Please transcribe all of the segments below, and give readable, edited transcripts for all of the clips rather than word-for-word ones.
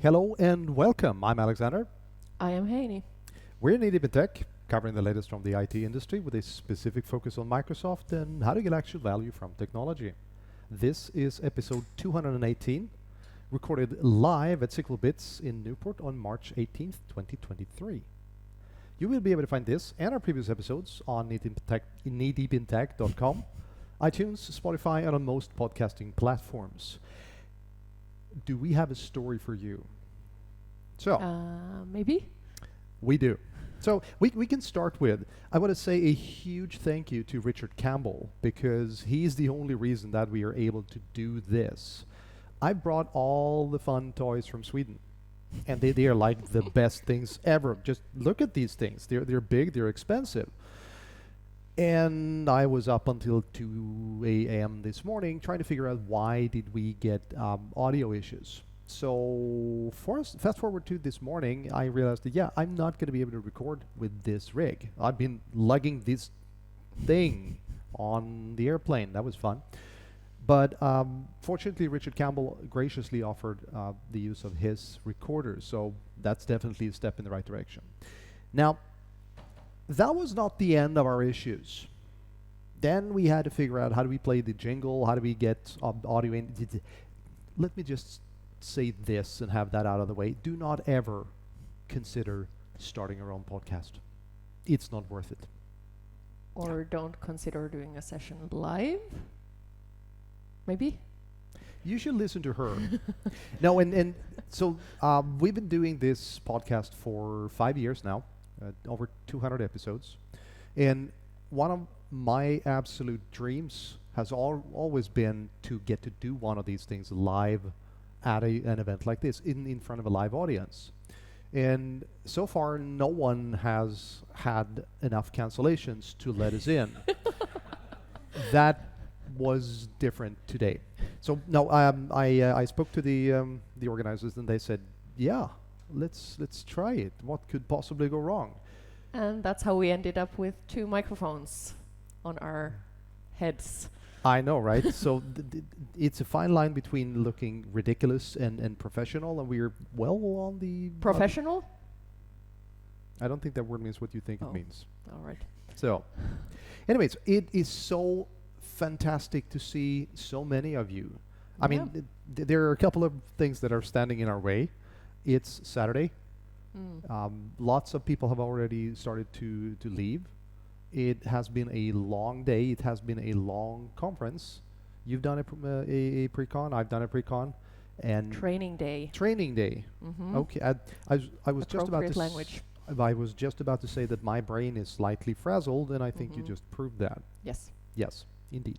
Hello and welcome. I'm Alexander. I am Heini. We're Native in Tech, covering the latest from the IT industry with a specific focus on Microsoft and how to get actual value from technology. This is episode 218, recorded live at SQL Bits in Newport on March 18th, 2023. You will be able to find this and our previous episodes on nadeepintech.com, iTunes, Spotify, and on most podcasting platforms. Do we have a story for you? So, Maybe? we do. So we can start with, I want to say a huge thank you to Richard Campbell, because he's the only reason that we are able to do this. I brought all the fun toys from Sweden, and they are like the best things ever. Just look at these things. They're big, they're expensive. And I was up until 2 a.m. this morning trying to figure out why did we get audio issues. So fast forward to this morning, I realized that, yeah, I'm not going to be able to record with this rig. I've been lugging this thing on the airplane. That was fun. But fortunately, Richard Campbell graciously offered the use of his recorder. So that's definitely a step in the right direction. Now, that was not the end of our issues. Then we had to figure out how do we play the jingle, how do we get audio in. Let me just say this and have that out of the way. Do not ever consider starting your own podcast. It's not worth it. Or don't consider doing a session live? Maybe? You should listen to her. No, and so we've been doing this podcast for 5 years now. Over 200 episodes, and one of my absolute dreams has always been to get to do one of these things live at an event like this in front of a live audience. And so far, no one has had enough cancellations to let us in. That was different today. So no, I spoke to the organizers, and they said, yeah. Let's try it. What could possibly go wrong? And that's how we ended up with 2 microphones on our heads. I know, right? So it's a fine line between looking ridiculous and professional, and we're well on the... Professional? I don't think that word means what you think it means. All right. So, anyways, it is so fantastic to see so many of you. I mean, there are a couple of things that are standing in our way. It's Saturday. Lots of people have already started to leave. It has been a long day. It has been a long conference. You've done a pre-con. I've done a pre-con. And training day. Training day. Mm-hmm. Okay. I was just about to language. I was just about to say that my brain is slightly frazzled, and I think you just proved that. Yes. Yes, indeed.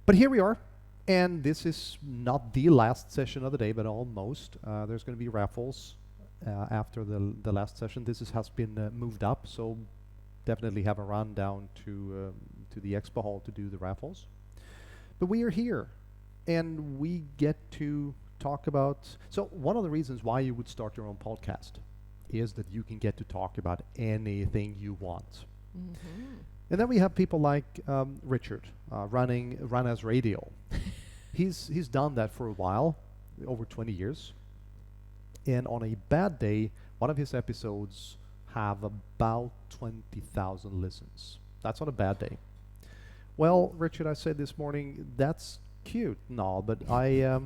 But here we are. And this is not the last session of the day, but almost. There's going to be raffles after the last session. This has been moved up, so definitely have a run down to the expo hall to do the raffles. But we are here, and we get to talk about... So one of the reasons why you would start your own podcast is that you can get to talk about anything you want. Mm-hmm. And then we have people like Richard run as radio. He's done that for a while, over 20 years. And on a bad day, one of his episodes have about 20,000 listens. That's on a bad day. Well, Richard, I said this morning, that's cute and all, but I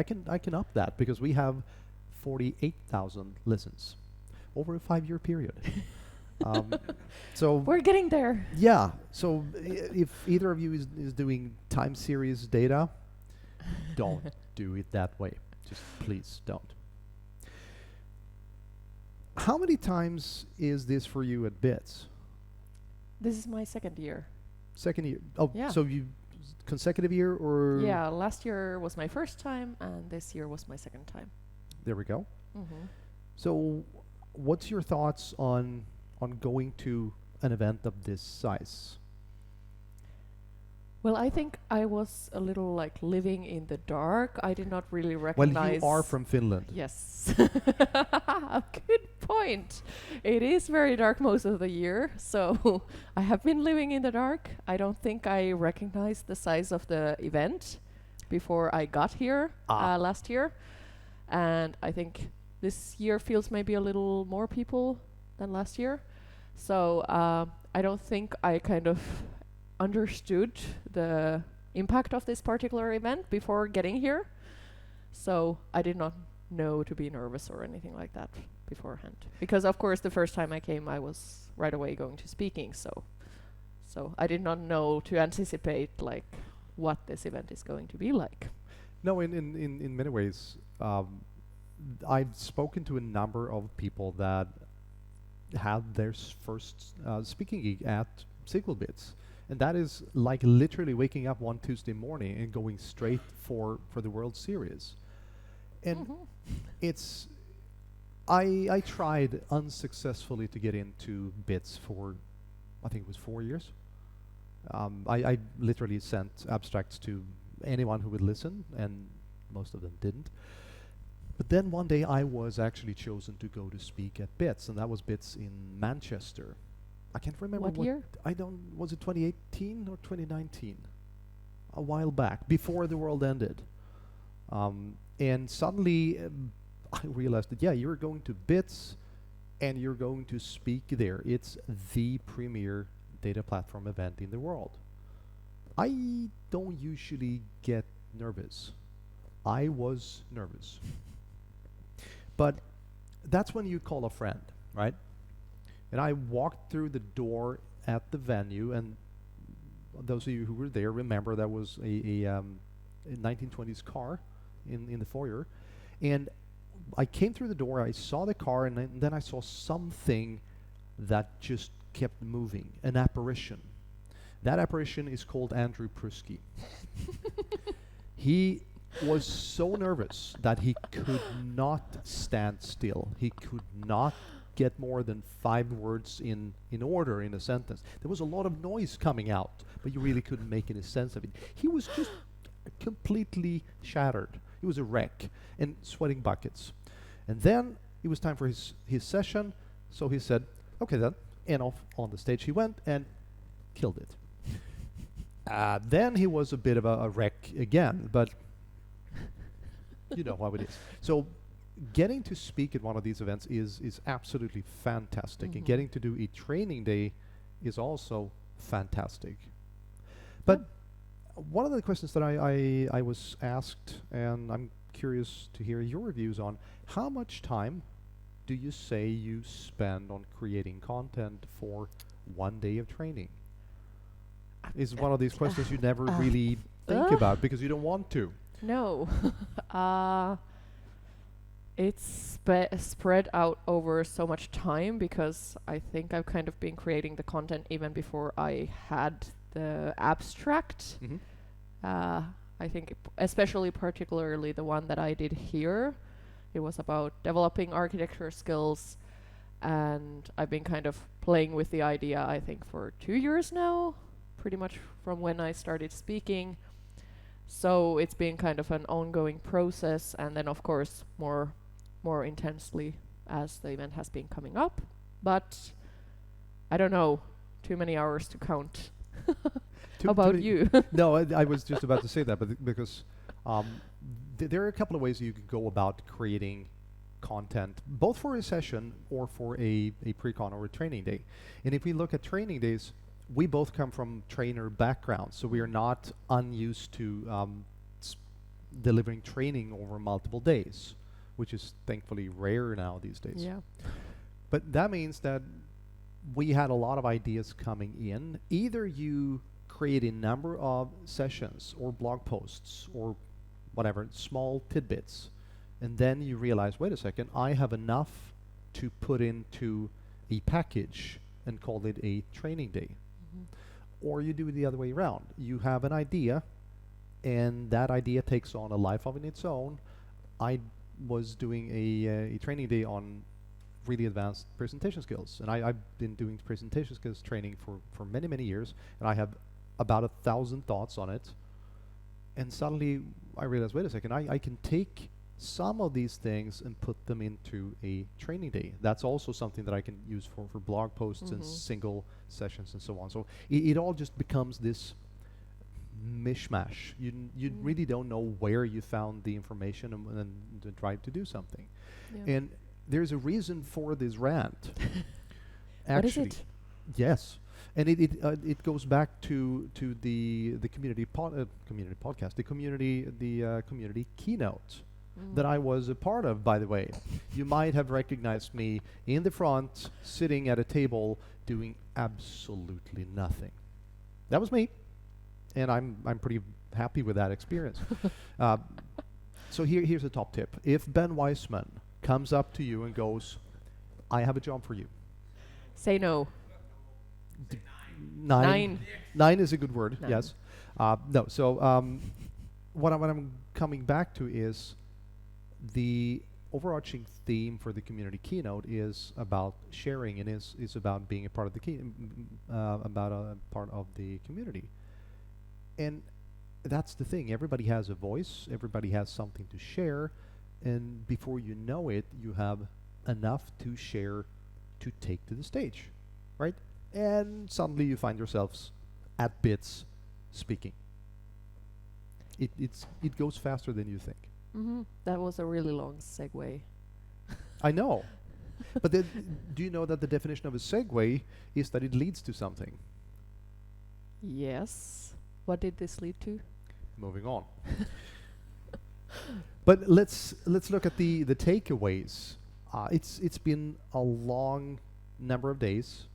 can up that because we have 48,000 listens over a 5-year period. So we're getting there. Yeah. So if either of you is doing time series data, don't do it that way. Just please don't. How many times is this for you at Bits? This is my 2nd year. 2nd year. Oh, yeah. So you consecutive year or? Yeah, last year was my 1st time, and this year was my 2nd time. There we go. Mm-hmm. So what's your thoughts on going to an event of this size? Well, I think I was a little like living in the dark. I did not really recognize... Well, you are from Finland. Yes. Good point. It is very dark most of the year, so I have been living in the dark. I don't think I recognized the size of the event before I got here last year. And I think this year feels maybe a little more people than last year. So I don't think I kind of understood the impact of this particular event before getting here. So I did not know to be nervous or anything like that beforehand. Because of course the first time I came I was right away going to speaking, so I did not know to anticipate like what this event is going to be like. No, in many ways, I've spoken to a number of people that had their first speaking gig at SQL Bits. And that is like literally waking up one Tuesday morning and going straight for the World Series. And it's, I tried unsuccessfully to get into Bits for, I think it was 4 years. I literally sent abstracts to anyone who would listen, and most of them didn't. But then one day I was actually chosen to go to speak at Bits, and that was Bits in Manchester. I can't remember What year? Was it 2018 or 2019? A while back, before the world ended. And suddenly I realized that, yeah, you're going to Bits and you're going to speak there. It's the premier data platform event in the world. I don't usually get nervous. I was nervous. But that's when you call a friend, right? And I walked through the door at the venue, and those of you who were there remember that was a 1920s car in the foyer. And I came through the door, I saw the car, and then I saw something that just kept moving, an apparition. That apparition is called Andrew Prusky. He was so nervous that he could not stand still. He could not get more than 5 words in order in a sentence. There was a lot of noise coming out, but you really couldn't make any sense of it. He was just completely shattered. He was a wreck and sweating buckets. And then it was time for his session, so he said, okay then, and off on the stage he went and killed it. Then he was a bit of a wreck again, but you know how it is. So getting to speak at one of these events is absolutely fantastic, and getting to do a training day is also fantastic. But one of the questions that I was asked, and I'm curious to hear your views on, how much time do you say you spend on creating content for one day of training? Is one of these questions you never really think about because you don't want to. No. It's spread out over so much time because I think I've kind of been creating the content even before I had the abstract. I think especially particularly the one that I did here, it was about developing architecture skills, and I've been kind of playing with the idea I think for 2 years now, pretty much from when I started speaking. So it's been kind of an ongoing process, and then of course more intensely as the event has been coming up. But I don't know, too many hours to count. How about you? No, I was just about to say that, but because there are a couple of ways you can go about creating content, both for a session or for a pre-con or a training day. And if we look at training days, we both come from trainer backgrounds, so we are not unused to delivering training over multiple days, which is thankfully rare now these days. Yeah. But that means that we had a lot of ideas coming in. Either you create a number of sessions or blog posts or whatever, small tidbits, and then you realize, wait a second, I have enough to put into a package and call it a training day. Or you do it the other way around. You have an idea, and that idea takes on a life of its own. I was doing a training day on really advanced presentation skills, and I've been doing presentation skills training for many, many years, and I have about 1,000 thoughts on it. And suddenly I realized, wait a second, I can take some of these things and put them into a training day. That's also something that I can use for blog posts and single sessions and so on. So it all just becomes this mishmash. You really don't know where you found the information and try to do something. Yeah. And there's a reason for this rant. What is Actually, it? yes, and it goes back to the community community podcast, the community keynote that I was a part of. By the way, you might have recognized me in the front, sitting at a table, doing absolutely nothing. That was me, and I'm pretty happy with that experience. So here's a top tip: if Ben Weissman comes up to you and goes, "I have a job for you," Say no. Nine. Nine is a good word. 9. Yes. No. So what I'm coming back to is the overarching theme for the community keynote is about sharing and is about being a part of the about a part of the community. And that's the thing. Everybody has a voice. Everybody has something to share. And before you know it, you have enough to share to take to the stage, right? And suddenly you find yourselves at bits speaking. It goes faster than you think. That was a really long segue. I know. But then, do you know that the definition of a segue is that it leads to something? Yes. What did this lead to? Moving on. But let's look at the takeaways. It's been a long number of days.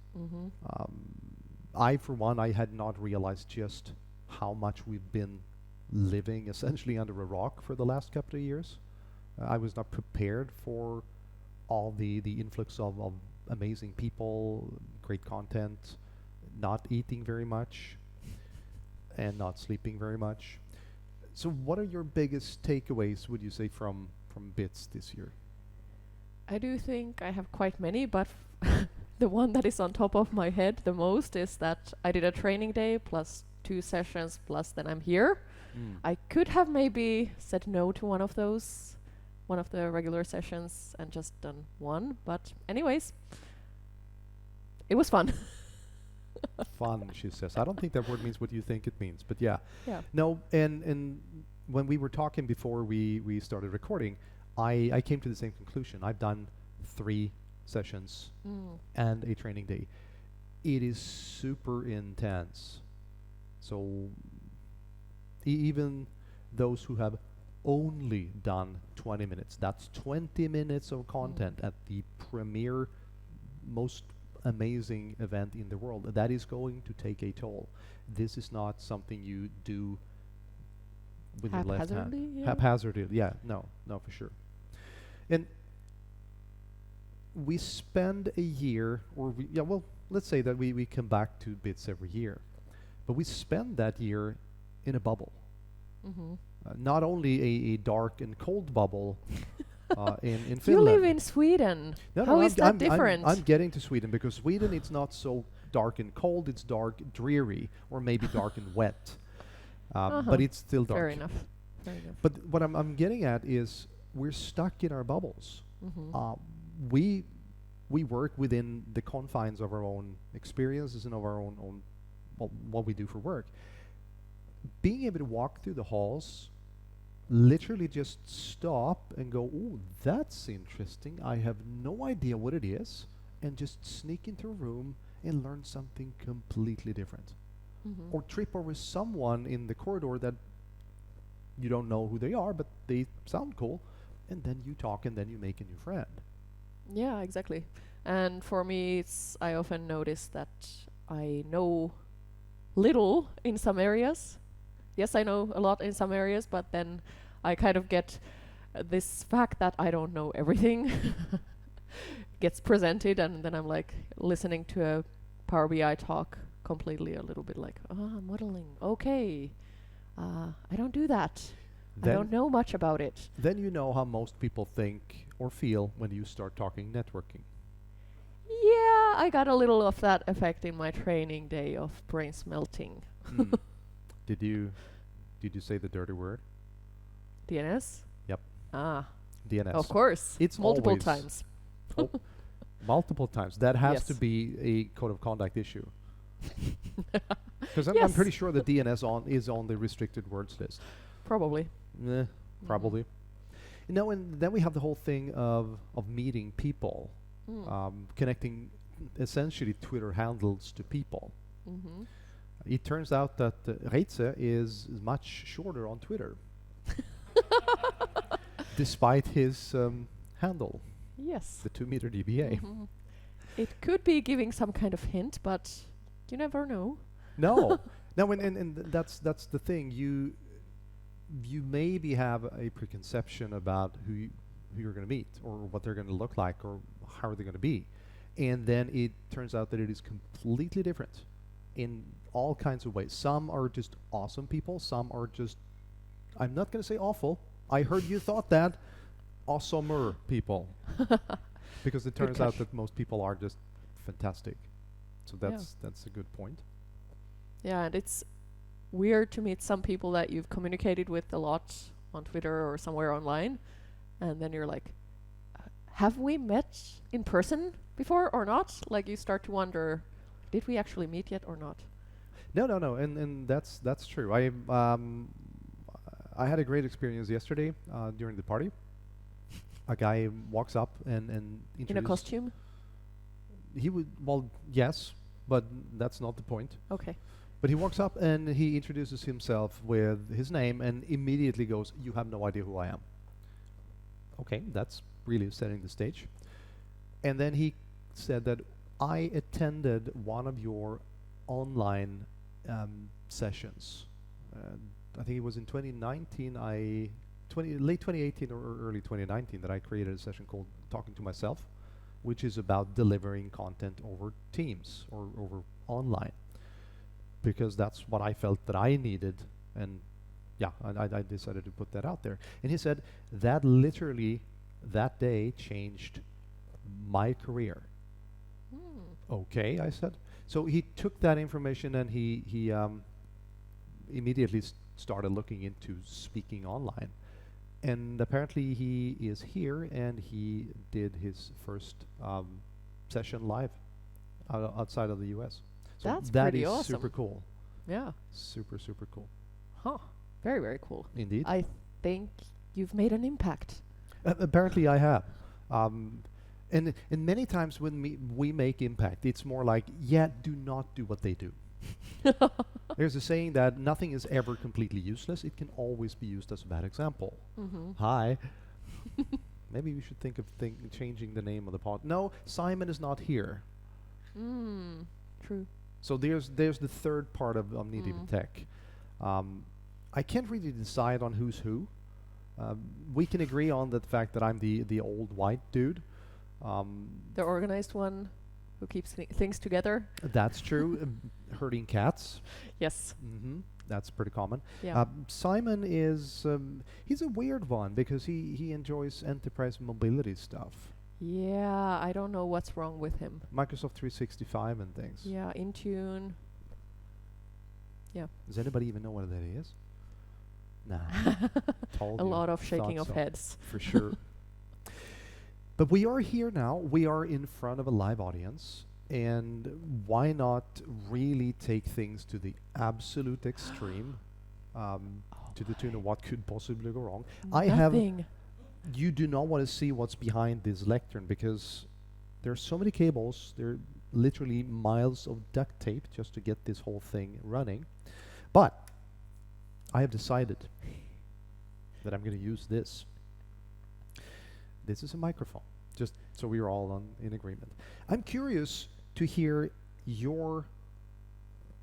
I, for one, I had not realized just how much we've been living essentially under a rock for the last couple of years. I was not prepared for all the influx of amazing people, great content, not eating very much, and not sleeping very much. So what are your biggest takeaways, would you say, from BITS this year? I do think I have quite many, but the one that is on top of my head the most is that I did a training day plus 2 sessions plus then I'm here. I could have maybe said no to one of the regular sessions and just done one, but anyways, it was fun. Fun, she says. I don't think that word means what you think it means, but yeah. Yeah. No, and when we were talking before we started recording, I came to the same conclusion. I've done 3 sessions and a training day. It is super intense. So even those who have only done 20 minutes, that's 20 minutes of content at the premier, most amazing event in the world, that is going to take a toll. This is not something you do with your left hand. Haphazardly, yeah. Haphazardly, yeah. No, for sure. And we spend a year, or let's say that we come back to BITS every year, but we spend that year in a bubble. Not only a dark and cold bubble in Finland. You live in Sweden. How is that different? I'm getting to Sweden, because Sweden, it's not so dark and cold, it's dark, dreary, or maybe dark and wet. But it's still dark. Fair enough. But what I'm getting at is we're stuck in our bubbles. We work within the confines of our own experiences and of our own what we do for work. Being able to walk through the halls, literally just stop and go, "Oh, that's interesting. I have no idea what it is," and just sneak into a room and learn something completely different. Or trip over someone in the corridor that you don't know who they are, but they sound cool, and then you talk and then you make a new friend. Yeah, exactly. And for me, I often notice that I know little in some areas. Yes, I know a lot in some areas, but then I kind of get this fact that I don't know everything gets presented, and then I'm like listening to a Power BI talk completely a little bit like, modeling, okay. I don't do that. I don't know much about it. Then you know how most people think or feel when you start talking networking. Yeah, I got a little of that effect in my training day of brains melting. Did you say the dirty word? DNS? Yep. DNS. Of course. It's multiple always times. Multiple times. That has Yes. to be a code of conduct issue. Because I'm Yes. pretty sure the DNS is on the restricted words list. Probably. Probably. You know, and then we have the whole thing of meeting people, connecting essentially Twitter handles to people. Mm-hmm. It turns out that Reitze is much shorter on Twitter, despite his handle, Yes. the 2-meter DBA. Mm-hmm. It could be giving some kind of hint, but you never know. No, no, and that's the thing. You maybe have a preconception about who you're going to meet, or what they're going to look like, or how are they going to be, and then it turns out that it is completely different in all kinds of ways. Some are just awesome people. Some are just, I'm not going to say awful. I heard you thought that. Awesomer people. Because it turns out that most people are just fantastic. So that's a good point. Yeah, and it's weird to meet some people that you've communicated with a lot on Twitter or somewhere online, and then you're like, have we met in person before or not? Like, you start to wonder, did we actually meet yet or not? No, and that's true. I had a great experience yesterday during the party. A guy walks up and introduces. In a costume? He would, well, yes, but that's not the point. Okay. But he walks up and he introduces himself with his name and immediately goes, "You have no idea who I am." Okay, that's really setting the stage. And then he said that I attended one of your online sessions. I think it was in 2019, late 2018 or early 2019 that I created a session called Talking to Myself, which is about delivering content over Teams or over online, because that's what I felt that I needed, and yeah, I decided to put that out there. And he said that literally that day changed my career. Okay, I said. So he took that information and he immediately started looking into speaking online. And apparently he is here and he did his first session live outside of the US. So That's that pretty is awesome. super cool. Yeah. Super cool. Huh. Very, very cool. Indeed. I think you've made an impact. Apparently I have. And many times when we make impact, it's more like, do not do what they do. There's a saying that nothing is ever completely useless. It can always be used as a bad example. Mm-hmm. Hi. Maybe we should think of changing the name of the pod. No, Simon is not here. True. So there's the third part of Omnidiv Tech. I can't really decide on who's who. We can agree on the fact that I'm the old white dude. The organized one who keeps things together. That's true. Herding cats. Yes. That's pretty common. Yeah. Simon is he's a weird one because he enjoys enterprise mobility stuff. Yeah, I don't know what's wrong with him. Microsoft 365 and things. Yeah, Intune. Yeah. Does anybody even know what that is? Nah. Told A you. lot of shaking Thought of so. heads. For sure. But we are here now. We are in front of a live audience. And why not really take things to the absolute extreme, to the tune of what could possibly go wrong? Nothing. You do not want to see what's behind this lectern because there are so many cables. There are literally miles of duct tape just to get this whole thing running. But I have decided that I'm going to use this. This is a microphone, just so we are all in agreement. I'm curious to hear your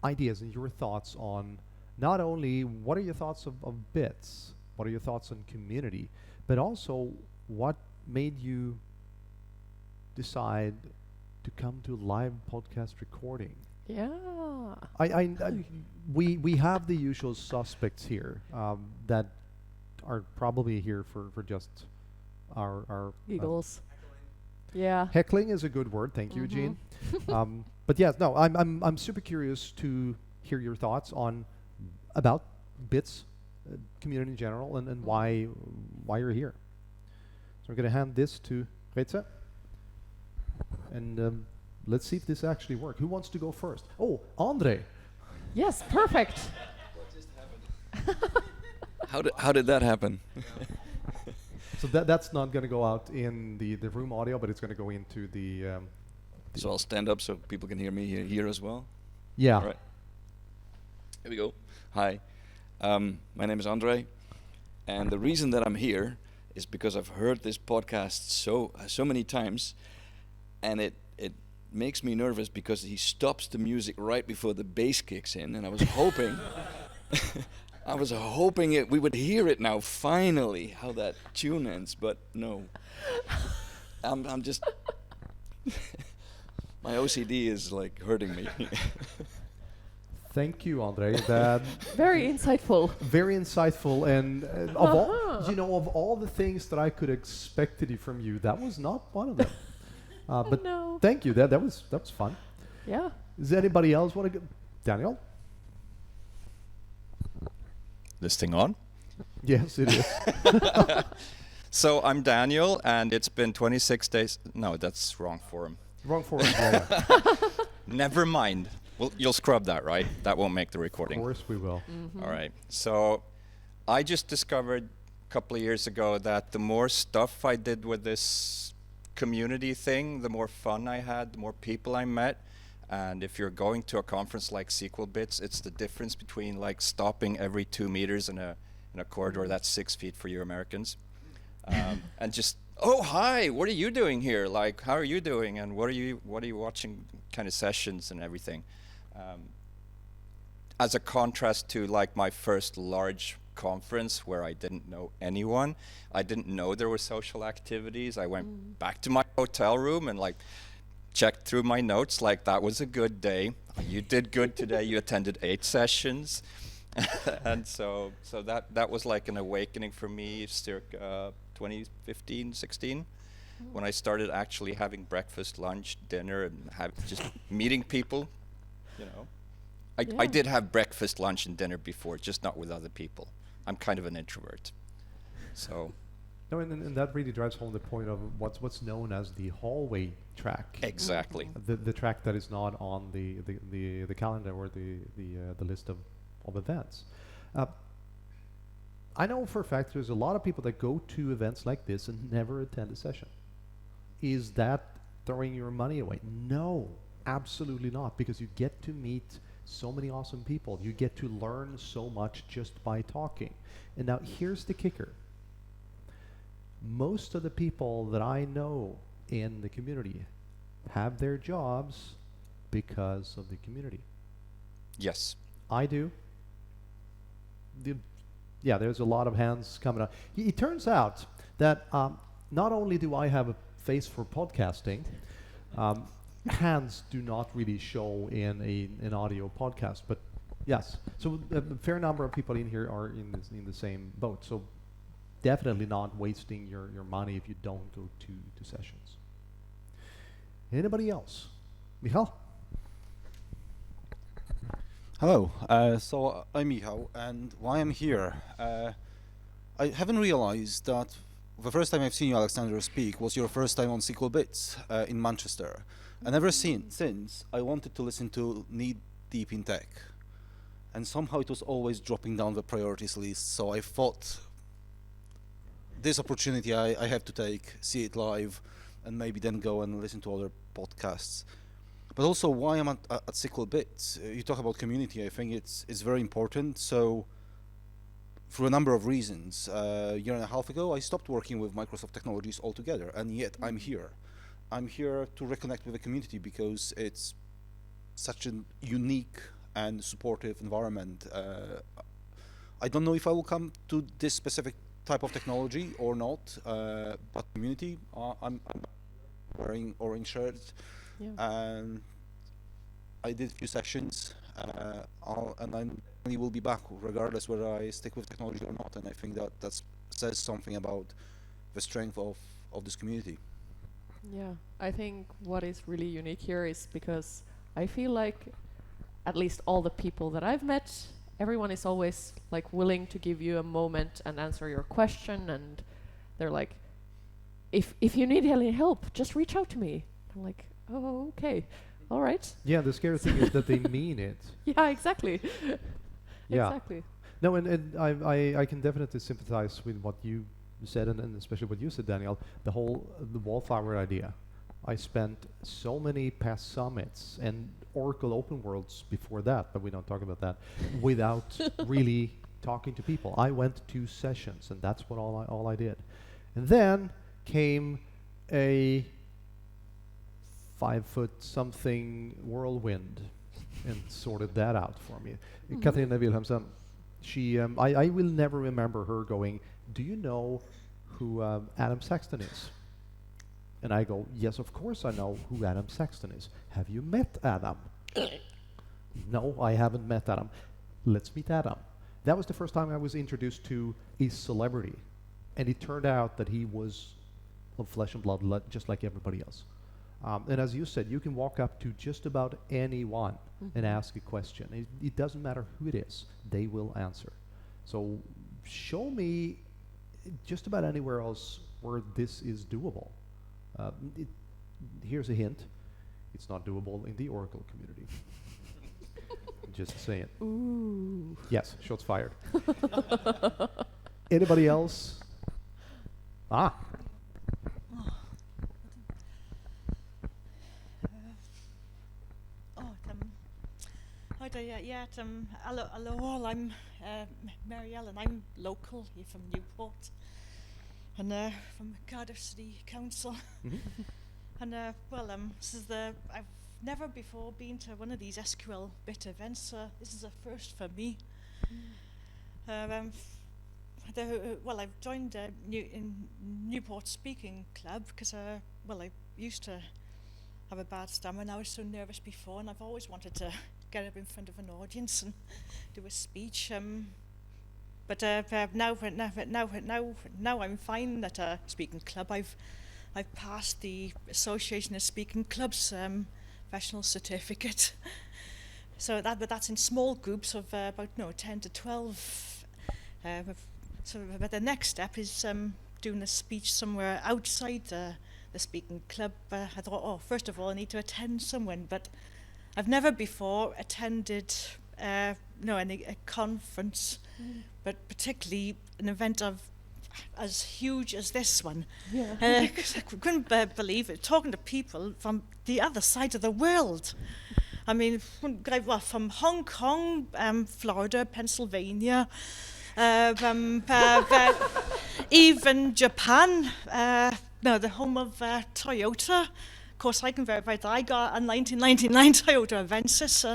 ideas and your thoughts on not only what are your thoughts of bits, what are your thoughts on community, but also what made you decide to come to live podcast recording. Yeah. We have the usual suspects here that are probably here for just our Giggles. Yeah. heckling is a good word. Thank you, Eugene. But yes, no, I'm super curious to hear your thoughts about bits, community in general, and why you're here. So I'm going to hand this to Reitze, and let's see if this actually works. Who wants to go first? Oh, Andre. Yes, perfect. How did that happen? So that's not going to go out in the room audio, but it's going to go into the. So I'll stand up so people can hear me here as well. Yeah. All right. Here we go. Hi, my name is Andre, and the reason that I'm here is because I've heard this podcast so many times, and it makes me nervous because he stops the music right before the bass kicks in, and I was hoping. We would hear it now finally, how that tune ends, but no. I'm just my OCD is like hurting me. Thank you, Andre. That Very insightful. very insightful, and of all the things that I could expected from you, that was not one of them. But No. thank you. That was fun. Yeah. Does anybody else want to go? Daniel? This thing on? Yes, it is. So I'm Daniel, and it's been 26 days. No, that's wrong forum. Wrong forum. Yeah. Never mind. Well, you'll scrub that, right? That won't make the recording. Of course we will. All right. So I just discovered a couple of years ago that the more stuff I did with this community thing, the more fun I had, the more people I met. And if you're going to a conference like SQL Bits, it's the difference between like stopping every 2 meters in a corridor that's 6 feet for you Americans, and just, oh hi, what are you doing here? Like, how are you doing? And what are you watching? Kind of sessions and everything. As a contrast to like my first large conference where I didn't know anyone, I didn't know there were social activities. I went back to my hotel room and like checked through my notes, like that was a good day. You did good today. You attended 8 sessions, and so that was like an awakening for me, circa 2015, 16, when I started actually having breakfast, lunch, dinner, and just meeting people. You know, I did have breakfast, lunch, and dinner before, just not with other people. I'm kind of an introvert, so. No, and that really drives home the point of what's known as the hallway track. Exactly. The track that is not on the calendar or the list of events. I know for a fact there's a lot of people that go to events like this and never attend a session. Is that throwing your money away? No, absolutely not, because you get to meet so many awesome people. You get to learn so much just by talking. And now here's the kicker. Most of the people that I know in the community have their jobs because of the community. Yes. I do. There's a lot of hands coming up. It turns out that not only do I have a face for podcasting, hands do not really show in an audio podcast, but yes. So a fair number of people in here are in the same boat. So definitely not wasting your money if you don't go to sessions. Anybody else? Michal? Hello, so I'm Michał, and why I'm here, I haven't realized that the first time I've seen you, Alexander, speak was your first time on SQL Bits in Manchester, and ever since I wanted to listen to Knee Deep in Tech, and somehow it was always dropping down the priorities list, so I thought this opportunity I have to take, see it live, and maybe then go and listen to other podcasts. But also why I'm at SQL Bits. You talk about community, I think it's very important. So for a number of reasons, a year and a half ago, I stopped working with Microsoft technologies altogether, and yet I'm here. I'm here to reconnect with the community because it's such a unique and supportive environment. I don't know if I will come to this specific type of technology or not, but community, I'm wearing orange shirt. Yeah. And I did a few sessions, and I will be back regardless whether I stick with technology or not. And I think that says something about the strength of this community. Yeah, I think what is really unique here is because I feel like at least all the people that I've met, everyone is always like willing to give you a moment and answer your question, and they're like, if you need any help, just reach out to me. I'm like, oh, okay. all right. Yeah, the scary thing is that they mean it. Yeah, exactly. Yeah. Exactly. No, and I can definitely sympathize with what you said, and especially what you said, Daniel, the wallflower idea. I spent so many past summits and Oracle Open Worlds before that, but we don't talk about that, without really talking to people. I went to sessions, and that's what all I did. And then came a 5-foot-something whirlwind and sorted that out for me. Katarina Wilhelmsen, she, I will never remember her going, do you know who Adam Sexton is? And I go, yes, of course I know who Adam Sexton is. Have you met Adam? No, I haven't met Adam. Let's meet Adam. That was the first time I was introduced to a celebrity. And it turned out that he was of flesh and blood, just like everybody else. And as you said, you can walk up to just about anyone and ask a question. It doesn't matter who it is, they will answer. So show me just about anywhere else where this is doable. Here's a hint. It's not doable in the Oracle community. Just saying. Ooh. Yes, shots fired. Anybody else? Ah. Hi there, hello all, I'm Mary Ellen, I'm local here from Newport and from Cardiff City Council. And this is I've never before been to one of these SQL bit events, so this is a first for me. I've joined in Newport Speaking Club because I used to have a bad stammer and I was so nervous before, and I've always wanted to get up in front of an audience and do a speech. But now I'm fine at a speaking club. I've passed the Association of Speaking Clubs professional certificate. So that's in small groups of about 10 to 12. But the next step is doing a speech somewhere outside the speaking club. I thought, first of all, I need to attend someone, but I've never before attended a conference, but particularly an event as huge as this one. Yeah. 'Cause I couldn't believe it, talking to people from the other side of the world. I mean, from Hong Kong, Florida, Pennsylvania, even Japan, the home of Toyota. Of course, I can verify that I got a 1999 Toyota Avensis,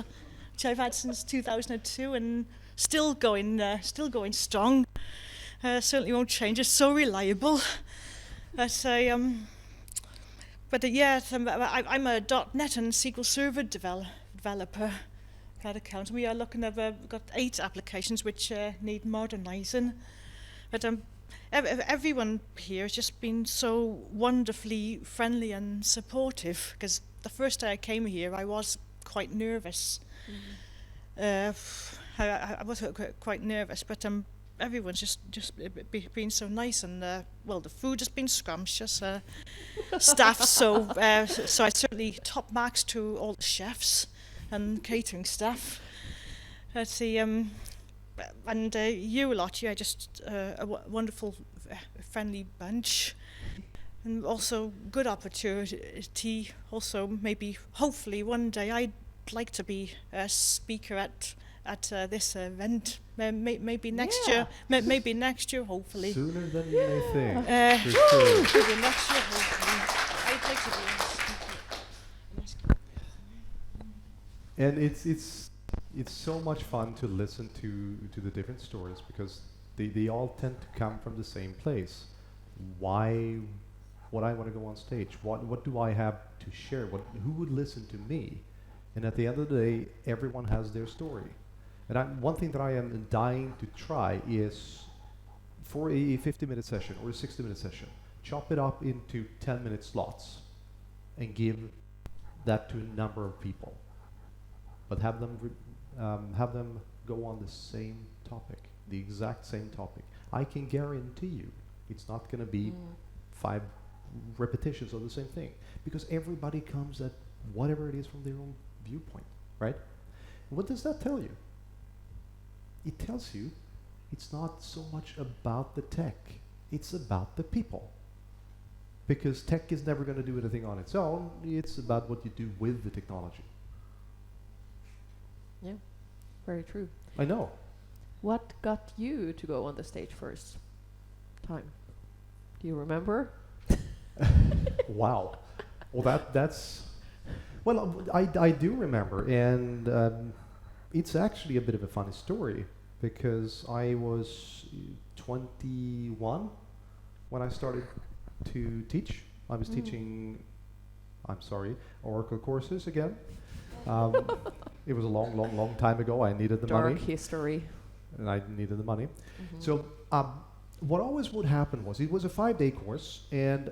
which I've had since 2002, and still going strong. Certainly won't change. It's so reliable. I'm a .NET and SQL Server developer. Account. We are looking at we've got 8 applications which need modernising, but everyone here has just been so wonderfully friendly and supportive. Because the first day I came here, I was quite nervous. I was quite nervous, but everyone's just been so nice, and the food has been scrumptious. Staff, so I certainly top marks to all the chefs and catering staff. Let's see, and you lot, you're just a wonderful, friendly bunch, and also good opportunity. Also, maybe, hopefully, one day I'd like to be a speaker at this event. Maybe next year. Maybe next year, hopefully. Sooner than you may think. Maybe next year, hopefully. I'd like to be a speaker. And it's so much fun to listen to the different stories, because they all tend to come from the same place. Why would I want to go on stage? What do I have to share? Who would listen to me? And at the end of the day, everyone has their story. And one thing that I am dying to try is, for a 50-minute session or a 60-minute session, chop it up into 10-minute slots and give that to a number of people. But have them go on the same topic, the exact same topic. I can guarantee you it's not going to be 5 repetitions of the same thing, because everybody comes at whatever it is from their own viewpoint, right? What does that tell you? It tells you it's not so much about the tech, it's about the people. Because tech is never going to do anything on its own, it's about what you do with the technology. Yeah, very true. I know. What got you to go on the stage first time? Do you remember? Wow. Well, that's... Well, I do remember, and it's actually a bit of a funny story, because I was 21 when I started to teach. I was teaching, I'm sorry, Oracle courses again. It was a long time ago. I needed the money. Dark history. And I needed the money. So what always would happen was, it was a 5-day course, and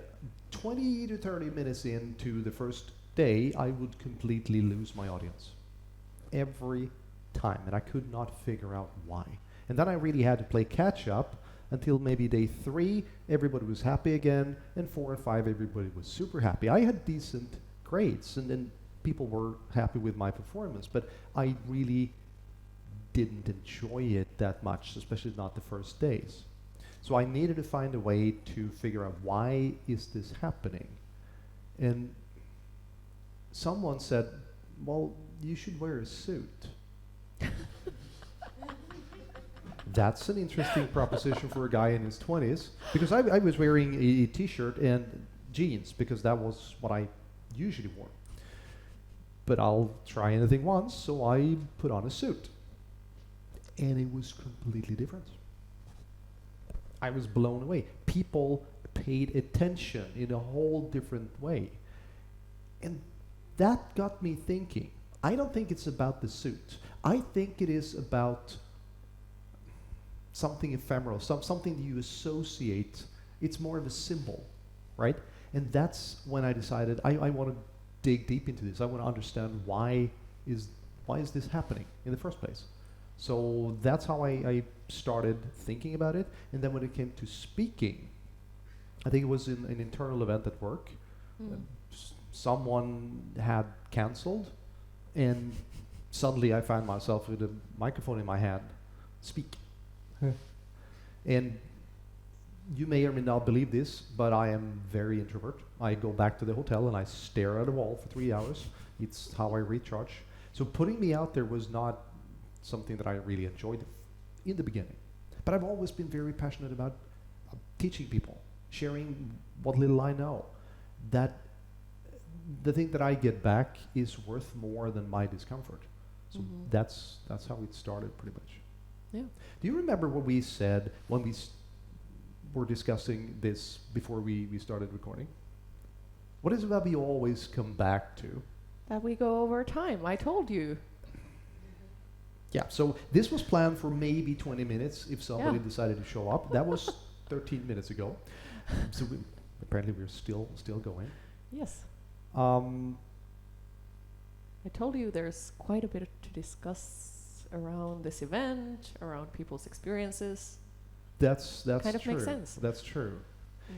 20 to 30 minutes into the first day, I would completely lose my audience. Every time, and I could not figure out why. And then I really had to play catch up until maybe day 3, everybody was happy again, and 4 and 5, everybody was super happy. I had decent grades, and then people were happy with my performance, but I really didn't enjoy it that much, especially not the first days. So I needed to find a way to figure out, why is this happening? And someone said, well, you should wear a suit. That's an interesting proposition for a guy in his 20s, because I was wearing a t-shirt and jeans, because that was what I usually wore. But I'll try anything once, so I put on a suit. And it was completely different. I was blown away. People paid attention in a whole different way. And that got me thinking. I don't think it's about the suit. I think it is about something ephemeral, something that you associate. It's more of a symbol, right? And that's when I decided I want to dig deep into this. I want to understand why is this happening in the first place. So that's how I started thinking about it. And then when it came to speaking, I think it was in an internal event at work. Someone had canceled, and suddenly I found myself with a microphone in my hand, speak. And you may or may not believe this, but I am very introvert. I go back to the hotel and I stare at a wall for 3 hours. It's how I recharge. So putting me out there was not something that I really enjoyed in the beginning. But I've always been very passionate about teaching people, sharing what little I know. That the thing that I get back is worth more than my discomfort. So that's how it started, pretty much. Yeah. Do you remember what we said when we were discussing this before we started recording? What is it that we always come back to? That we go over time. I told you. Yeah, so this was planned for maybe 20 minutes if somebody decided to show up. That was 13 minutes ago. So apparently we're still going. Yes. I told you there's quite a bit to discuss around this event, around people's experiences. That's kind of true. makes sense. That's true.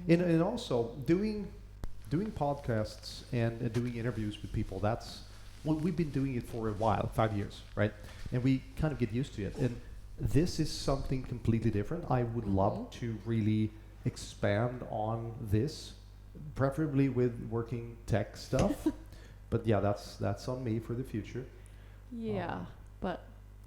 And also doing podcasts and doing interviews with people, we've been doing it for a while, 5 years, right? And we kind of get used to it. And this is something completely different. I would love to really expand on this, preferably with working tech stuff. But yeah, that's on me for the future. Yeah, but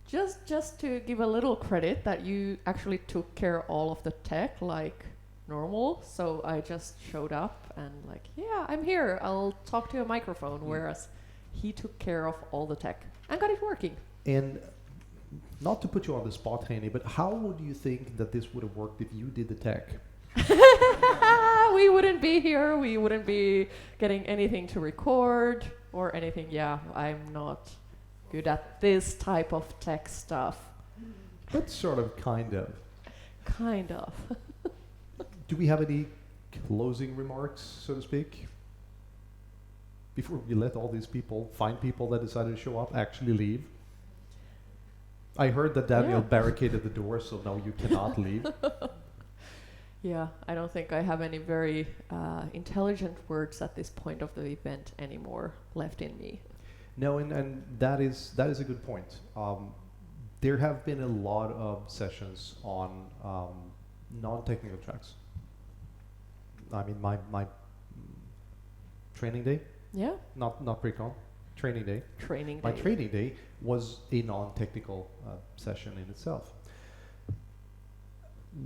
just to give a little credit that you actually took care of all of the tech like normal. So I just showed up and like, yeah, I'm here. I'll talk to a microphone. Whereas he took care of all the tech and got it working. And not to put you on the spot, Haney, but how would you think that this would have worked if you did the tech? We wouldn't be here. We wouldn't be getting anything to record or anything. Yeah, I'm not good at this type of tech stuff. But sort of, kind of. Kind of. Do we have any closing remarks, so to speak? Before we let all these fine people that decided to show up, actually leave? I heard that Daniel barricaded the door, so no, you cannot leave. Yeah, I don't think I have any very intelligent words at this point of the event anymore left in me. No, and that is a good point. There have been a lot of sessions on non-technical tracks. I mean, my training day, Yeah, not pre-con, training day. training My day. training day was a non-technical session in itself.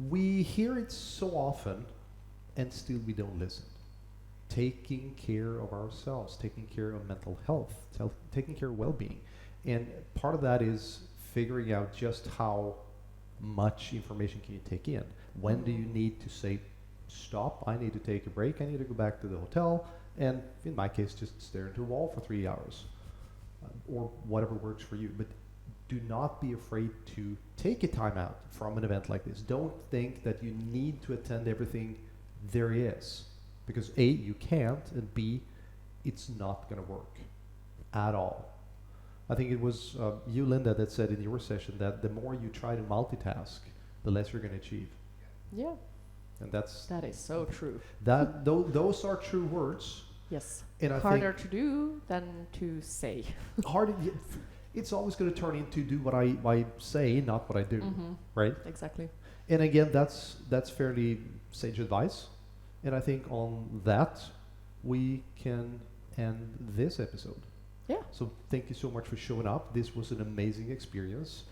We hear it so often, and still we don't listen. Taking care of ourselves, taking care of mental health, taking care of well-being. And part of that is figuring out just how much information can you take in. When do you need to say, stop, I need to take a break, I need to go back to the hotel, and in my case, just stare into a wall for 3 hours, or whatever works for you. But do not be afraid to take a time out from an event like this. Don't think that you need to attend everything there is, because A, you can't, and B, it's not going to work at all. I think it was you, Linda, that said in your session that the more you try to multitask, the less you're going to achieve. Yeah, And that is so true. those are true words. Yes, And I harder to do than to say. It's always going to turn into do what I say, not what I do, right? Exactly. And again, that's fairly sage advice. And I think on that, we can end this episode. Yeah. So thank you so much for showing up. This was an amazing experience.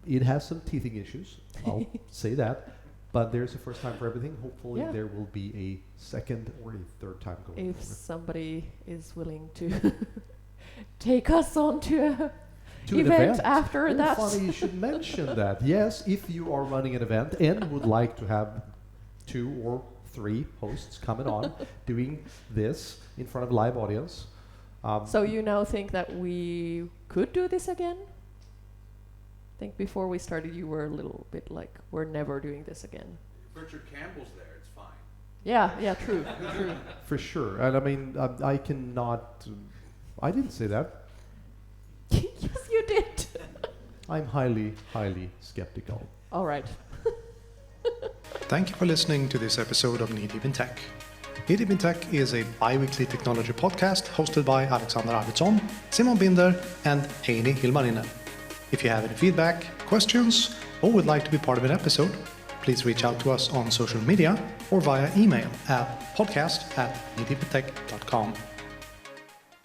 It has some teething issues, I'll say that. But there's a first time for everything. Hopefully there will be a second or a third time going If forward. somebody is willing to take us on to To an event after Oh, that. funny you should mention that. Yes, if you are running an event and would like to have 2 or 3 hosts coming on doing this in front of a live audience. So you now think that we could do this again? I think before we started you were a little bit like, we're never doing this again. If Richard Campbell's there, it's fine. Yeah, true. For sure. And I mean, I cannot... I didn't say that. Yes, you did. I'm highly, highly skeptical. All right. Thank you for listening to this episode of Knee Deep in Tech. Knee Deep in Tech is a bi-weekly technology podcast hosted by Alexander Arvidsson, Simon Binder, and Heini Hilmarinen. If you have any feedback, questions, or would like to be part of an episode, please reach out to us on social media or via email at podcast@kneedeepintech.com.